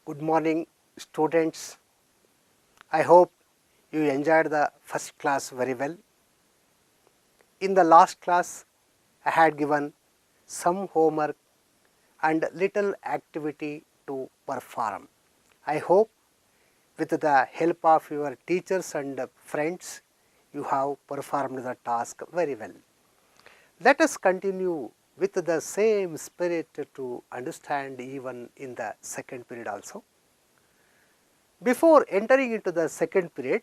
Good morning, students. I hope you enjoyed the first class very well. In the last class, I had given some homework and little activity to perform. I hope with the help of your teachers and friends, you have performed the task very well. Let us continue with the same spirit to understand even in the second period also. Before entering into the second period,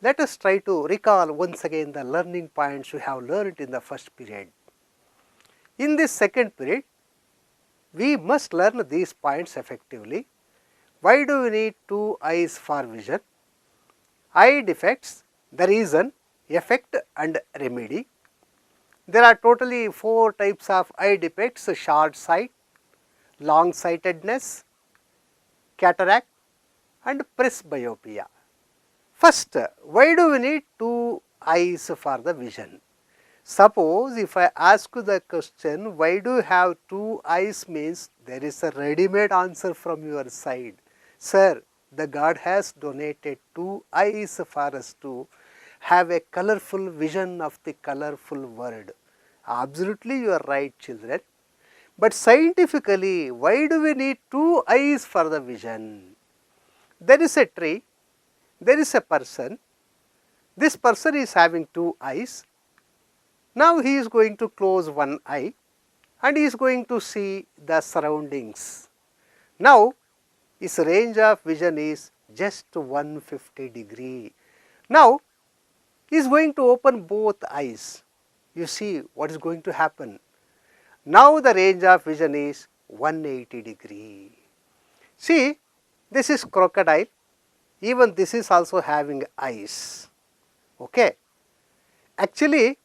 let us try to recall once again the learning points we have learned in the first period. In this second period, we must learn these points effectively. Why do we need two eyes for vision? Eye defects, the reason, effect and remedy. There are totally 4 types of eye defects: short sight, long sightedness, cataract and presbyopia. First, why do we need two eyes for the vision? Suppose if I ask you the question, why do you have two eyes, means there is a ready-made answer from your side. Sir, the God has donated two eyes for us to have a colorful vision of the colorful world. Absolutely you are right, children. But scientifically, why do we need two eyes for the vision? There is a tree, there is a person, this person is having two eyes. Now he is going to close one eye and he is going to see the surroundings. Now his range of vision is just 150 degree. Now he is going to open both eyes. You see what is going to happen. Now the range of vision is 180 degree. See, this is crocodile, even this is also having eyes. Okay. Actually,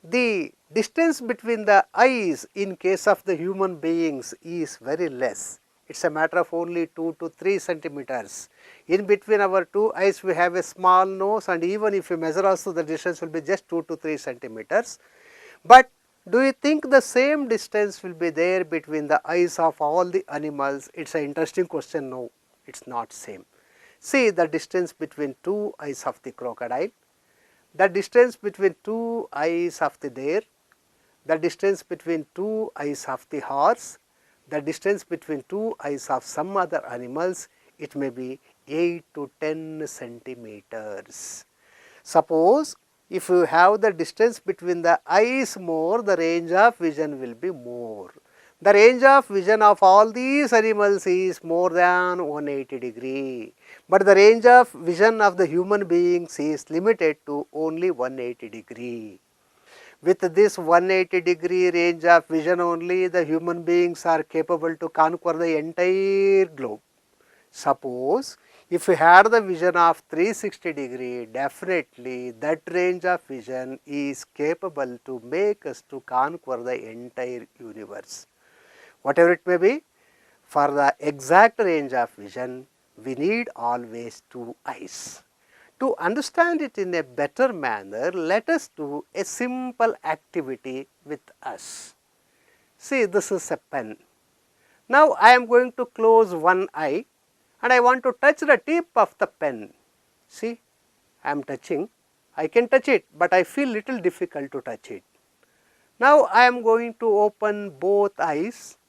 the distance between the eyes in case of the human beings is very less. It is a matter of only 2 to 3 centimeters. In between our two eyes we have a small nose, and even if you measure also the distance will be just 2 to 3 centimeters. But do you think the same distance will be there between the eyes of all the animals? It is an interesting question. No, it is not same. See the distance between two eyes of the crocodile, the distance between two eyes of the deer, the distance between two eyes of the horse, the distance between two eyes of some other animals, it may be 8 to 10 centimeters. Suppose if you have the distance between the eyes more, the range of vision will be more. The range of vision of all these animals is more than 180 degree, but the range of vision of the human beings is limited to only 180 degree. With this 180 degree range of vision only, the human beings are capable to conquer the entire globe. Suppose if we had the vision of 360 degree, definitely that range of vision is capable to make us to conquer the entire universe. Whatever it may be, for the exact range of vision, we need always two eyes. To understand it in a better manner, let us do a simple activity with us. See, this is a pen. Now I am going to close one eye and I want to touch the tip of the pen. See, I am touching. I can touch it, but I feel little difficult to touch it. Now I am going to open both eyes.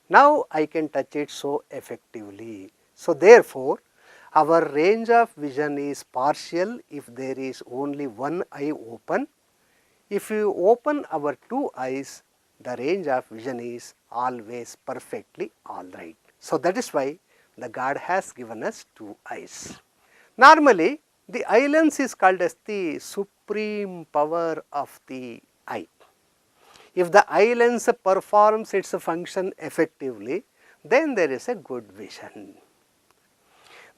Now I can touch it so effectively. So therefore, our range of vision is partial if there is only one eye open. If you open our two eyes, the range of vision is always perfectly alright. So that is why the God has given us two eyes. Normally, the eye lens is called as the supreme power of the eye. If the eye lens performs its function effectively, then there is a good vision.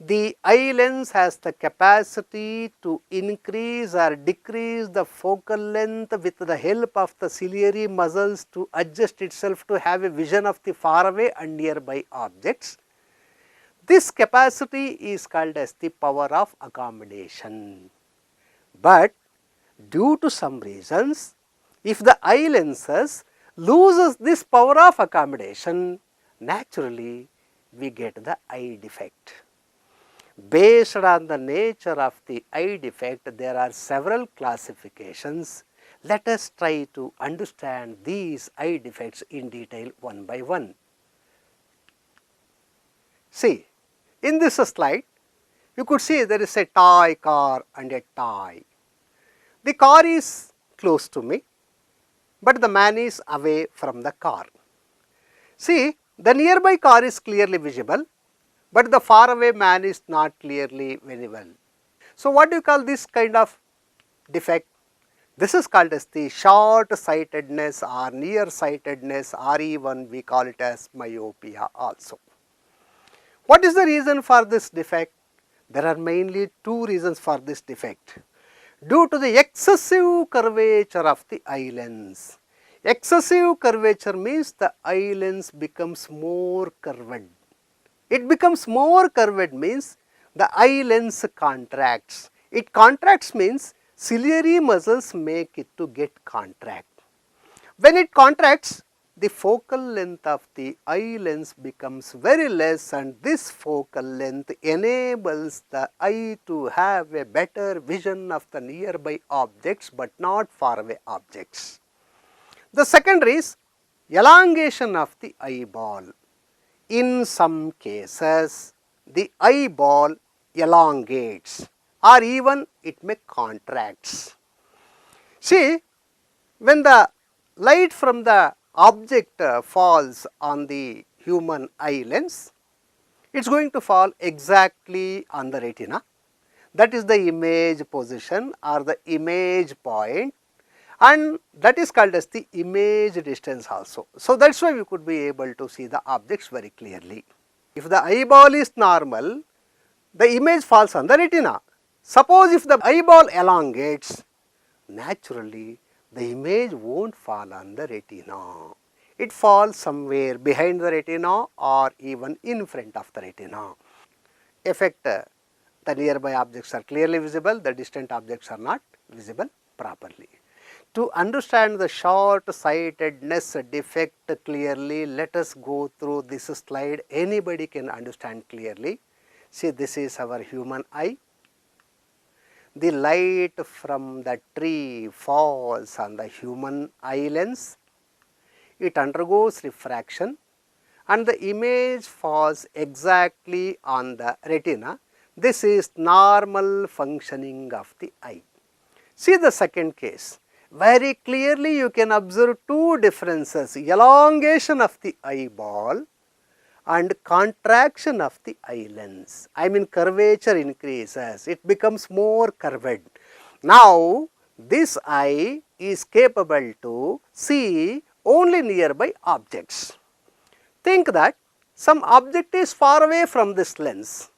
The eye lens has the capacity to increase or decrease the focal length with the help of the ciliary muscles to adjust itself to have a vision of the faraway and nearby objects. This capacity is called as the power of accommodation. But due to some reasons, if the eye lenses loses this power of accommodation, naturally we get the eye defect. Based on the nature of the eye defect, there are several classifications. Let us try to understand these eye defects in detail one by one. See, in this slide, you could see there is a toy car and a toy. The car is close to me, but the man is away from the car. See, the nearby car is clearly visible, but the far away man is not clearly visible. So, what do you call this kind of defect? This is called as the short-sightedness or nearsightedness, or even we call it as myopia also. What is the reason for this defect? There are mainly two reasons for this defect. Due to the excessive curvature of the eye lens. Excessive curvature means the eye lens becomes more curved. It becomes more curved means the eye lens contracts. It contracts means ciliary muscles make it to get contract. When it contracts, the focal length of the eye lens becomes very less, and this focal length enables the eye to have a better vision of the nearby objects but not far away objects. The second is elongation of the eyeball. In some cases, the eyeball elongates or even it may contracts. See, when the light from the object falls on the human eye lens, it is going to fall exactly on the retina. That is the image position or the image point, and that is called as the image distance also. So, that is why we could be able to see the objects very clearly. If the eyeball is normal, the image falls on the retina. Suppose if the eyeball elongates, naturally the image won't fall on the retina. It falls somewhere behind the retina or even in front of the retina. Effect, the nearby objects are clearly visible, the distant objects are not visible properly. To understand the short-sightedness defect clearly, let us go through this slide. Anybody can understand clearly. See, this is our human eye. The light from the tree falls on the human eye lens. It undergoes refraction and the image falls exactly on the retina. This is normal functioning of the eye. See the second case. Very clearly you can observe two differences: elongation of the eyeball and contraction of the eye lens. I mean, curvature increases, it becomes more curved. Now, this eye is capable to see only nearby objects. Think that some object is far away from this lens.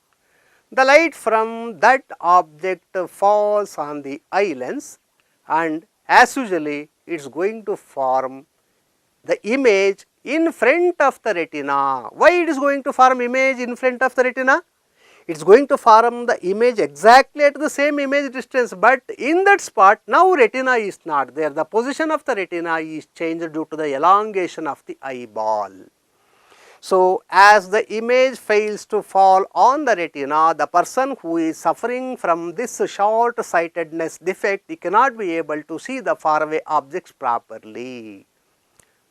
The light from that object falls on the eye lens, and as usually it is going to form the image in front of the retina. Why it is going to form image in front of the retina? It is going to form the image exactly at the same image distance, but in that spot now retina is not there. The position of the retina is changed due to the elongation of the eyeball. So, as the image fails to fall on the retina, the person who is suffering from this short-sightedness defect, he cannot be able to see the faraway objects properly.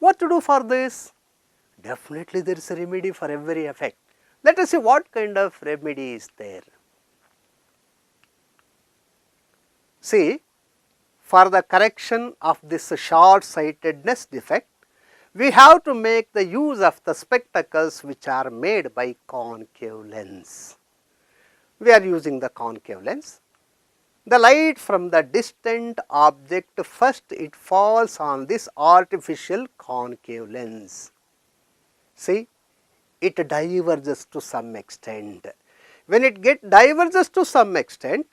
What to do for this? Definitely there is a remedy for every effect. Let us see what kind of remedy is there. See, for the correction of this short-sightedness defect, we have to make the use of the spectacles which are made by concave lens. We are using the concave lens. The light from the distant object, first it falls on this artificial concave lens. See, it diverges to some extent. When it diverges to some extent,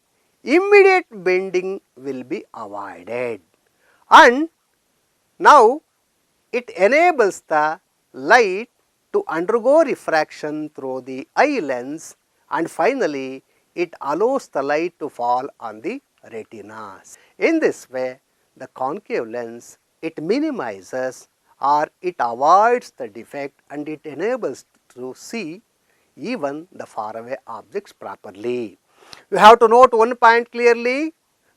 immediate bending will be avoided, and now it enables the light to undergo refraction through the eye lens, and finally it allows the light to fall on the retina. In this way, the concave lens, it minimizes or it avoids the defect and it enables to see even the faraway objects properly. You have to note one point clearly,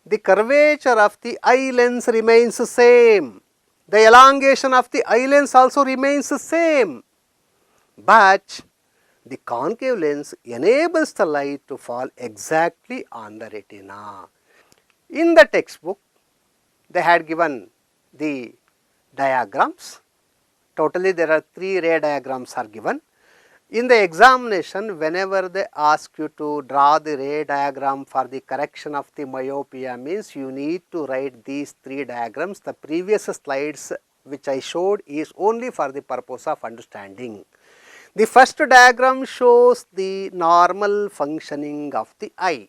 the curvature of the eye lens remains same. The elongation of the eye lens also remains same. But the concave lens enables the light to fall exactly on the retina. In the textbook, they had given the diagrams. Totally there are 3 ray diagrams are given. In the examination, whenever they ask you to draw the ray diagram for the correction of the myopia, means you need to write these 3 diagrams. The previous slides which I showed is only for the purpose of understanding. The first diagram shows the normal functioning of the eye.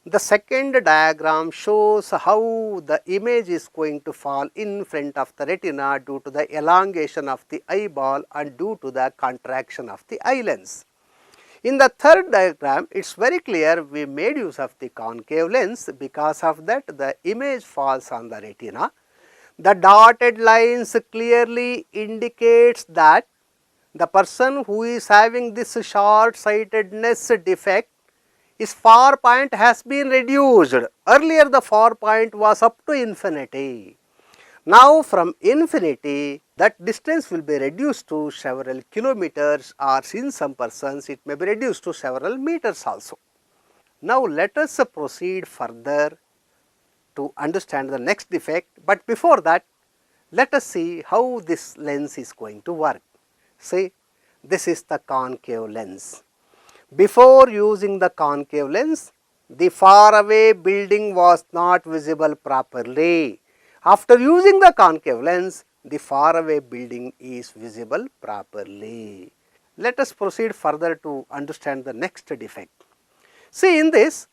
The second diagram shows how the image is going to fall in front of the retina due to the elongation of the eyeball and due to the contraction of the eye lens. In the third diagram, it is very clear we made use of the concave lens. Because of that, the image falls on the retina. The dotted lines clearly indicates that the person who is having this short-sightedness defect, his far point has been reduced. Earlier the far point was up to infinity. Now from infinity, that distance will be reduced to several kilometers, or in some persons it may be reduced to several meters also. Now let us proceed further to understand the next defect, but before that let us see how this lens is going to work. See, this is the concave lens. Before using the concave lens, the faraway building was not visible properly. After using the concave lens, the faraway building is visible properly. Let us proceed further to understand the next defect. See, in this,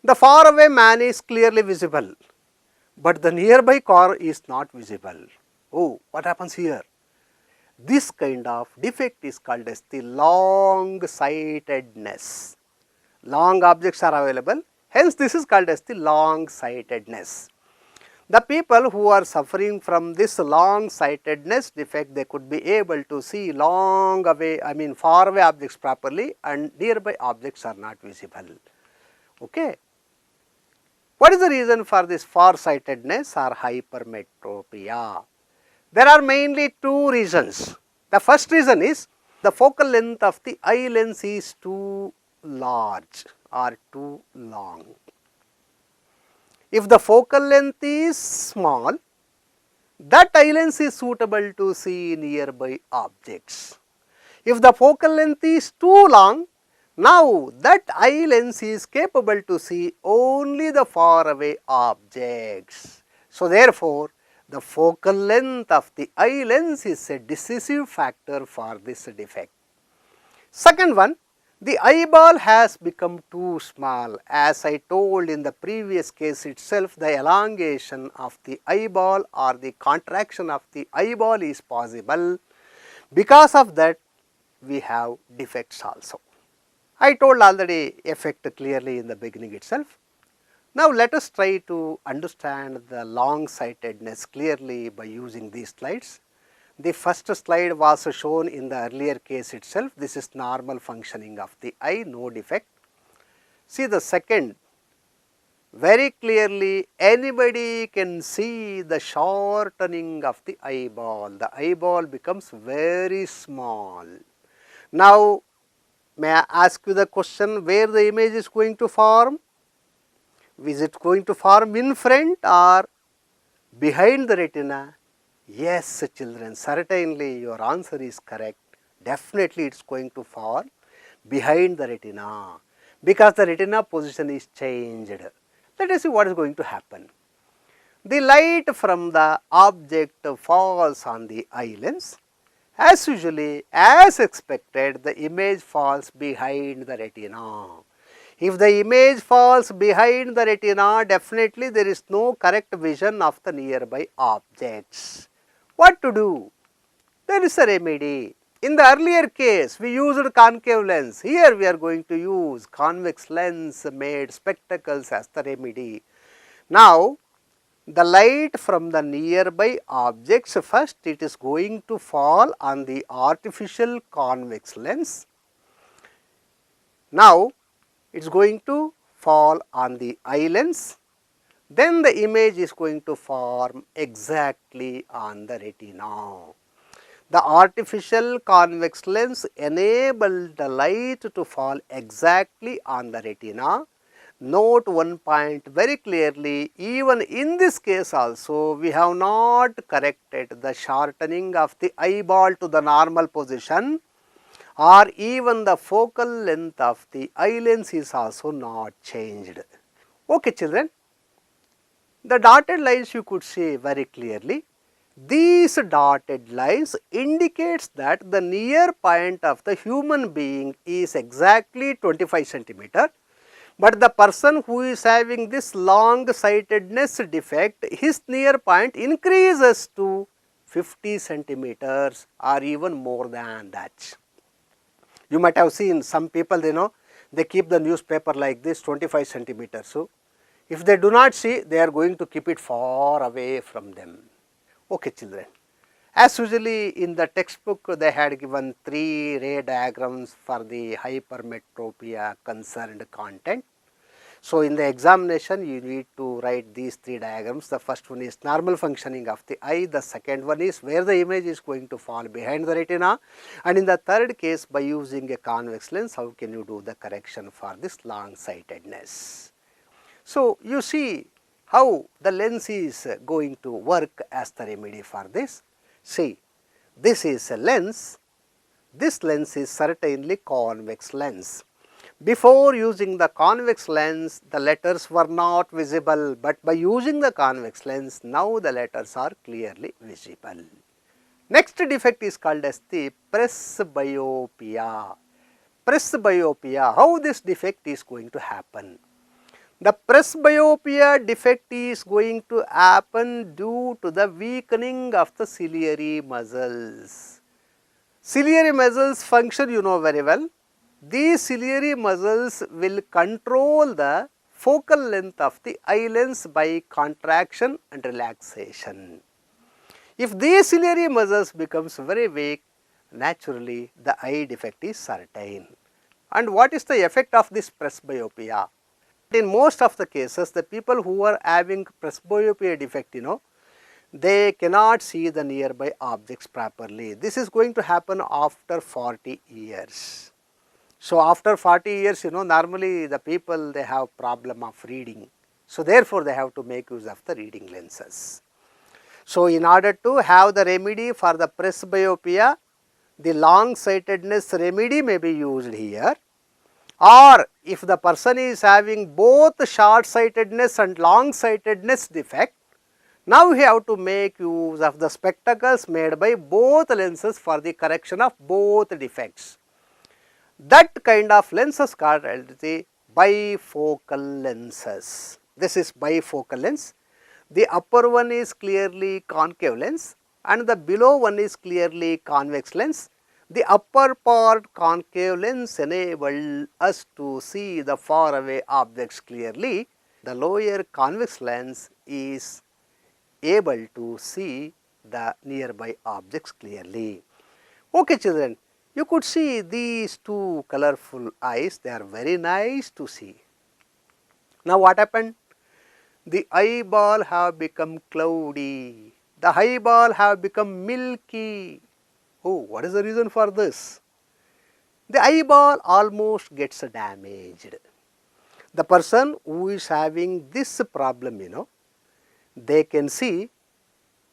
the faraway man is clearly visible, but the nearby car is not visible. Oh, what happens here? This kind of defect is called as the long-sightedness. Long objects are available, hence this is called as the long-sightedness. The people who are suffering from this long-sightedness defect, they could be able to see long away, far away objects properly, and nearby objects are not visible. Okay. What is the reason for this far-sightedness or hypermetropia? There are mainly 2 reasons. The first reason is the focal length of the eye lens is too large or too long. If the focal length is small, that eye lens is suitable to see nearby objects. If the focal length is too long, now that eye lens is capable to see only the far away objects. So therefore, the focal length of the eye lens is a decisive factor for this defect. Second one, the eyeball has become too small. As I told in the previous case itself, the elongation of the eyeball or the contraction of the eyeball is possible. Because of that, we have defects also. I told already effect clearly in the beginning itself. Now let us try to understand the long-sightedness clearly by using these slides. The first slide was shown in the earlier case itself. This is normal functioning of the eye, no defect. See the second, very clearly anybody can see the shortening of the eyeball. The eyeball becomes very small. Now may I ask you the question, where the image is going to form? Is it going to form in front or behind the retina? Yes, children, certainly your answer is correct. Definitely it is going to fall behind the retina, because the retina position is changed. Let us see what is going to happen. The light from the object falls on the eye lens. As usually, as expected, the image falls behind the retina. If the image falls behind the retina, definitely there is no correct vision of the nearby objects. What to do? There is a remedy. In the earlier case, we used concave lens. Here we are going to use convex lens made spectacles as the remedy. Now, the light from the nearby objects, first it is going to fall on the artificial convex lens. Now it is going to fall on the eye lens, then the image is going to form exactly on the retina. The artificial convex lens enabled the light to fall exactly on the retina. Note one point very clearly, even in this case also we have not corrected the shortening of the eyeball to the normal position, or even the focal length of the eye lens is also not changed. Okay children, the dotted lines you could see very clearly. These dotted lines indicates that the near point of the human being is exactly 25 centimeter, but the person who is having this long sightedness defect, his near point increases to 50 centimeters or even more than that. You might have seen some people, they keep the newspaper like this 25 centimeters. So if they do not see, they are going to keep it far away from them. Okay children, as usually in the textbook they had given 3 ray diagrams for the hypermetropia concerned content. So in the examination you need to write these 3 diagrams. The first one is normal functioning of the eye, the second one is where the image is going to fall behind the retina, and in the third case by using a convex lens how can you do the correction for this long sightedness. So you see how the lens is going to work as the remedy for this. See, this is a lens, this lens is certainly convex lens. Before using the convex lens, the letters were not visible, but by using the convex lens, now the letters are clearly visible. Next defect is called as the presbyopia. Presbyopia, how this defect is going to happen? The presbyopia defect is going to happen due to the weakening of the ciliary muscles. Ciliary muscles function you know very well. These ciliary muscles will control the focal length of the eye lens by contraction and relaxation. If these ciliary muscles becomes very weak, naturally the eye defect is certain. And what is the effect of this presbyopia? In most of the cases, the people who are having presbyopia defect, they cannot see the nearby objects properly. This is going to happen after 40 years. So after 40 years, normally the people they have problem of reading. So therefore they have to make use of the reading lenses. So in order to have the remedy for the presbyopia, the long sightedness remedy may be used here. Or if the person is having both short sightedness and long sightedness defect, now we have to make use of the spectacles made by both lenses for the correction of both defects. That kind of lenses called the bifocal lenses. This is bifocal lens. The upper one is clearly concave lens and the below one is clearly convex lens. The upper part concave lens enable us to see the far away objects clearly. The lower convex lens is able to see the nearby objects clearly. Okay children, you could see these two colorful eyes, they are very nice to see. Now what happened? The eyeball have become cloudy, the eyeball have become milky. Oh, what is the reason for this? The eyeball almost gets damaged. The person who is having this problem, they can see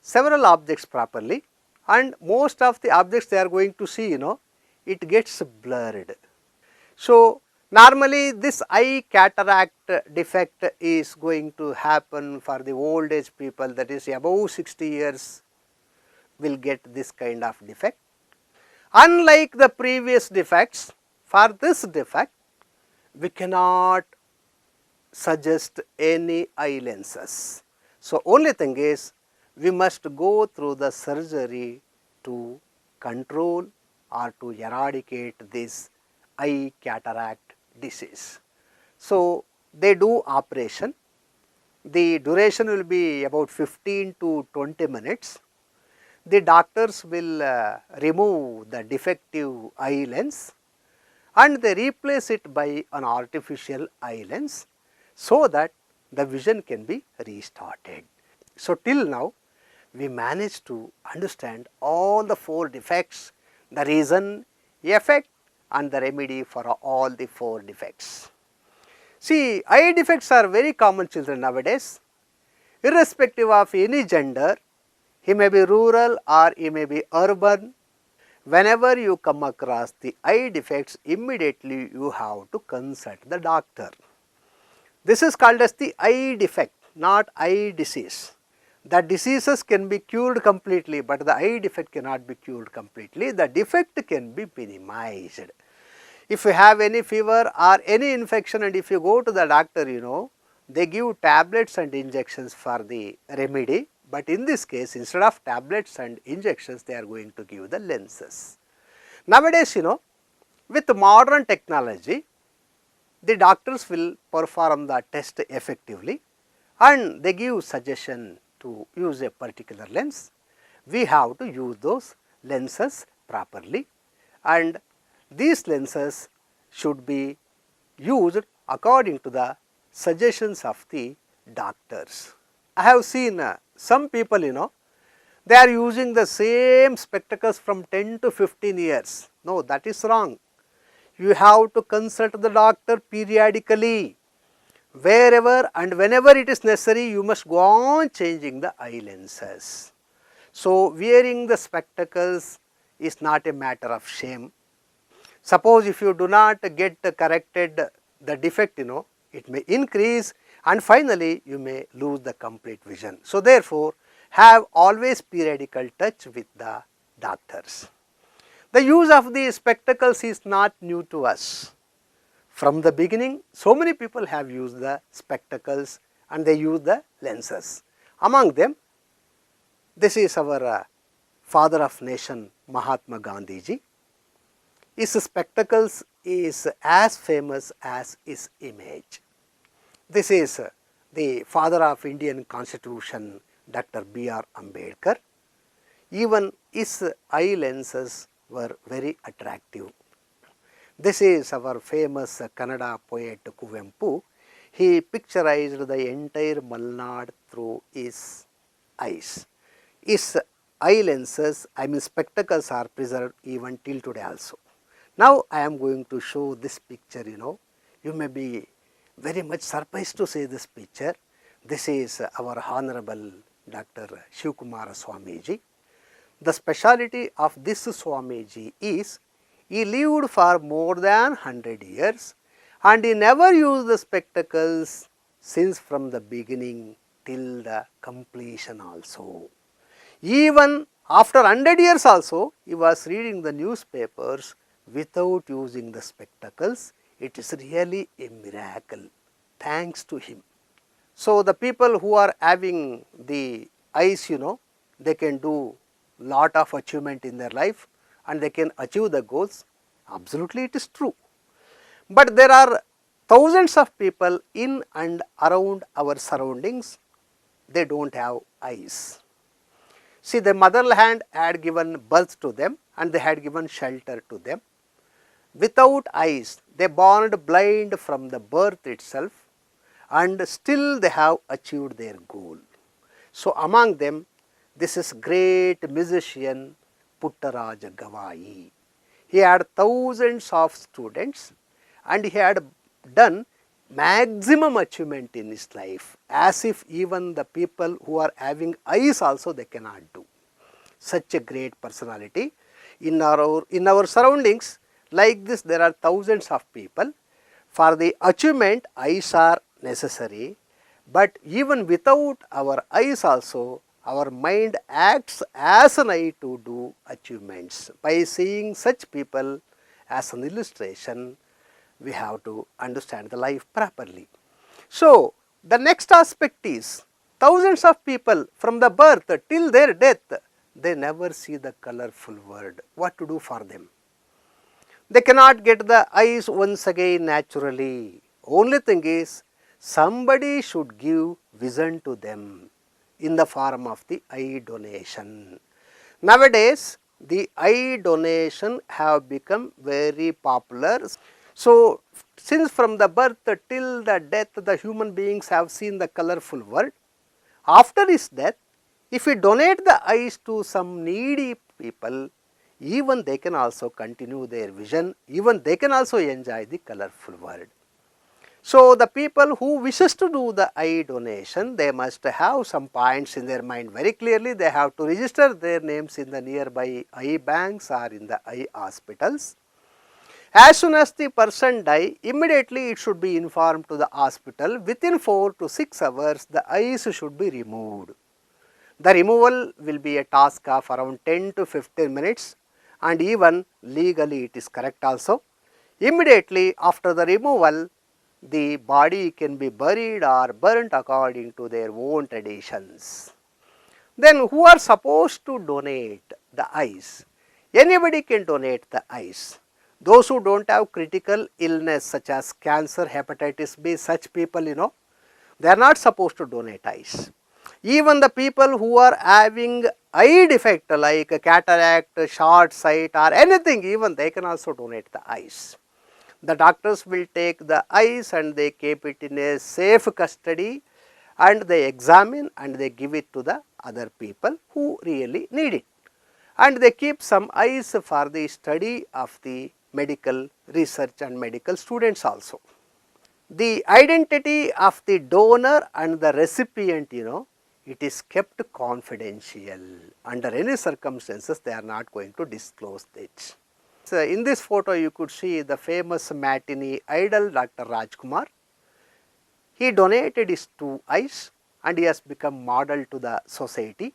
several objects properly, and most of the objects they are going to see, it gets blurred. So normally this eye cataract defect is going to happen for the old age people, that is above 60 years will get this kind of defect. Unlike the previous defects, for this defect we cannot suggest any eye lenses. So only thing is we must go through the surgery to control or to eradicate this eye cataract disease. So they do operation. The duration will be about 15 to 20 minutes. The doctors will remove the defective eye lens, and they replace it by an artificial eye lens so that the vision can be restarted. So, till now we managed to understand all the 4 defects, the reason, effect and the remedy for all the 4 defects. See, eye defects are very common, children, nowadays. Irrespective of any gender, he may be rural or he may be urban. Whenever you come across the eye defects, immediately you have to consult the doctor. This is called as the eye defect, not eye disease. The diseases can be cured completely, but the eye defect cannot be cured completely. The defect can be minimized. If you have any fever or any infection, and if you go to the doctor, they give tablets and injections for the remedy. But in this case, instead of tablets and injections, they are going to give the lenses. Nowadays, with modern technology, the doctors will perform the test effectively and they give suggestion to use a particular lens. We have to use those lenses properly, and these lenses should be used according to the suggestions of the doctors. I have seen some people, they are using the same spectacles from 10 to 15 years. No, that is wrong. You have to consult the doctor periodically. Wherever and whenever it is necessary, you must go on changing the eye lenses. So, wearing the spectacles is not a matter of shame. Suppose if you do not get corrected the defect, it may increase and finally you may lose the complete vision. So, therefore, have always periodical touch with the doctors. The use of the spectacles is not new to us. From the beginning, so many people have used the spectacles and they use the lenses. Among them, this is our father of nation, Mahatma Gandhi ji. His spectacles is as famous as his image. This is the father of Indian Constitution, Dr. B.R. Ambedkar. Even his eye lenses were very attractive. This is our famous Kannada poet Kuvempu. He picturized the entire Malnad through his eyes. His eye lenses, spectacles are preserved even till today also. Now, I am going to show this picture, you may be very much surprised to see this picture. This is our Honorable Dr. Shivkumara Swamiji. The speciality of this Swamiji is he lived for more than 100 years and he never used the spectacles since from the beginning till the completion also. Even after 100 years also, he was reading the newspapers without using the spectacles. It is really a miracle, thanks to him. So, the people who are having the eyes, they can do lot of achievement in their life and they can achieve the goals. Absolutely, it is true. But there are thousands of people in and around our surroundings, they do not have eyes. See, the motherland had given birth to them and they had given shelter to them. Without eyes, they born blind from the birth itself and still they have achieved their goal. So, among them, this is great musician Puttaraja Gavai. He had thousands of students and he had done maximum achievement in his life, as if even the people who are having eyes also they cannot do. Such a great personality. In our surroundings, like this, there are thousands of people. For the achievement, eyes are necessary, but even without our eyes also, our mind acts as an eye to do achievements. By seeing such people as an illustration, we have to understand the life properly. So, the next aspect is thousands of people from the birth till their death, they never see the colorful world. What to do for them? They cannot get the eyes once again naturally. Only thing is, somebody should give vision to them in the form of the eye donation. Nowadays, the eye donation have become very popular. So, since from the birth till the death the human beings have seen the colorful world, after his death, if we donate the eyes to some needy people, even they can also continue their vision, even they can also enjoy the colorful world. So, the people who wishes to do the eye donation, they must have some points in their mind very clearly. They have to register their names in the nearby eye banks or in the eye hospitals. As soon as the person die, immediately it should be informed to the hospital. Within 4 to 6 hours, the eyes should be removed. The removal will be a task of around 10 to 15 minutes, and even legally it is correct also. Immediately after the removal, the body can be buried or burnt according to their own traditions. Then who are supposed to donate the eyes? Anybody can donate the eyes. Those who don't have critical illness such as cancer, hepatitis B, such people, they are not supposed to donate eyes. Even the people who are having eye defect like cataract, short sight or anything, even they can also donate the eyes. The doctors will take the eyes and they keep it in a safe custody, and they examine and they give it to the other people who really need it. And they keep some eyes for the study of the medical research and medical students also. The identity of the donor and the recipient, it is kept confidential. Under any circumstances, they are not going to disclose it. So, in this photo, you could see the famous matinee idol Dr. Rajkumar. He donated his 2 eyes and he has become model to the society.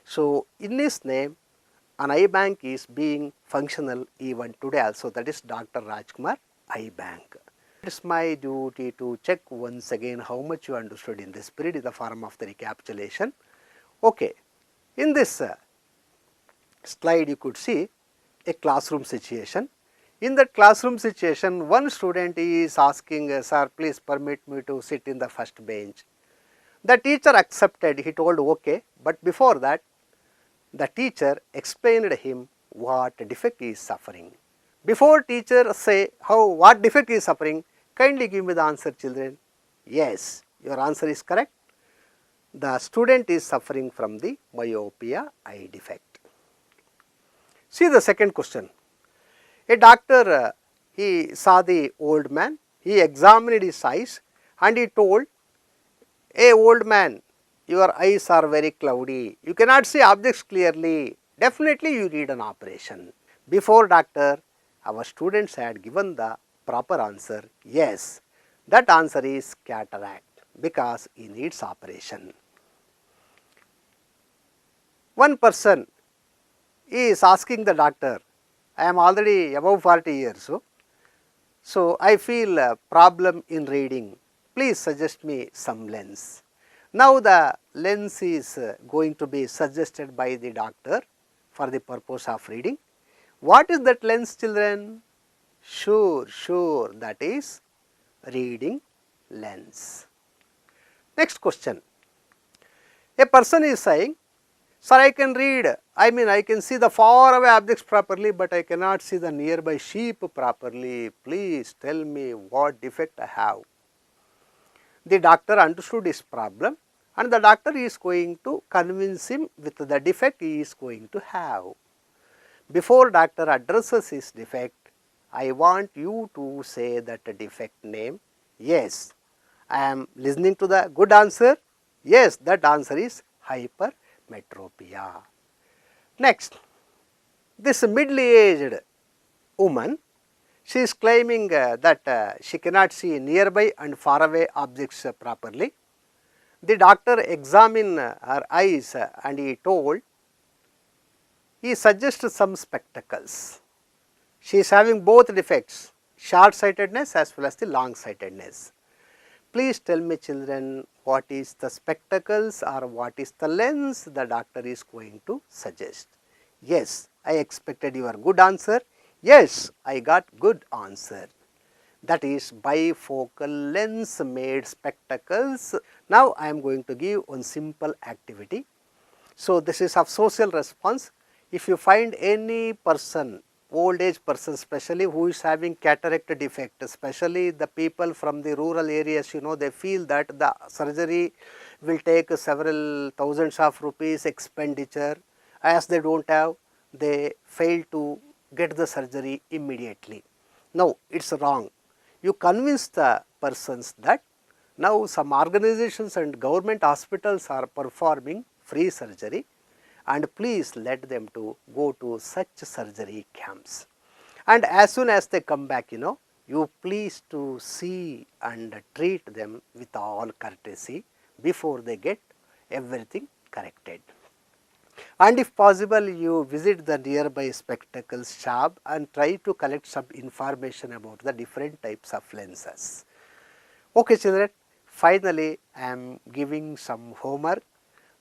So, in his name, an eye bank is being functional even today also, that is Dr. Rajkumar Eye Bank. It is my duty to check once again how much you understood in this period in the form of the recapitulation. Okay, in this slide you could see a classroom situation. In that classroom situation, one student is asking, sir, please permit me to sit in the first bench. The teacher accepted, he told okay, but before that, the teacher explained him what defect he is suffering. Before teacher say what defect he is suffering, kindly give me the answer, children. Yes, your answer is correct. The student is suffering from the myopia eye defect. See the second question. A doctor, he saw the old man, he examined his eyes and he told, hey old man, your eyes are very cloudy, you cannot see objects clearly, definitely you need an operation. Before doctor, our students had given the proper answer, yes, that answer is cataract because he needs operation. One person is asking the doctor, I am already above 40 years, so I feel a problem in reading, please suggest me some lens. Now the lens is going to be suggested by the doctor for the purpose of reading. What is that lens, children? Sure, that is reading lens. Next question. A person is saying, sir, I can read, I can see the far away objects properly, but I cannot see the nearby sheep properly. Please tell me what defect I have. The doctor understood his problem and the doctor is going to convince him with the defect he is going to have. Before doctor addresses his defect, I want you to say that defect name. Yes, I am listening to the good answer. Yes, that answer is hypermetropia. Next, this middle-aged woman, she is claiming that she cannot see nearby and far away objects properly. The doctor examined her eyes and he suggested some spectacles. She is having both defects, short-sightedness as well as the long-sightedness. Please tell me, children, what is the spectacles or what is the lens the doctor is going to suggest? Yes, I expected your good answer. Yes, I got good answer. That is bifocal lens made spectacles. Now I am going to give one simple activity. So this is of social response. If you find any person, old age person especially, who is having cataract defect, especially the people from the rural areas, they feel that the surgery will take several thousands of rupees expenditure. As they don't have, they fail to get the surgery immediately. Now, it is wrong. You convince the persons that now some organizations and government hospitals are performing free surgery, and please let them to go to such surgery camps. And as soon as they come back, you please to see and treat them with all courtesy before they get everything corrected. And if possible, you visit the nearby spectacles shop and try to collect some information about the different types of lenses. Okay children, finally I am giving some homework.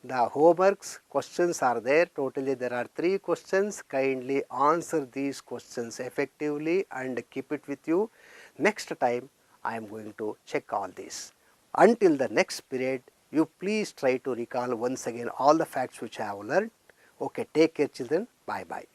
The homeworks questions are there. Totally there are 3 questions. Kindly answer these questions effectively and keep it with you. Next time I am going to check all this. Until the next period, you please try to recall once again all the facts which I have learned. Okay, take care children. Bye bye.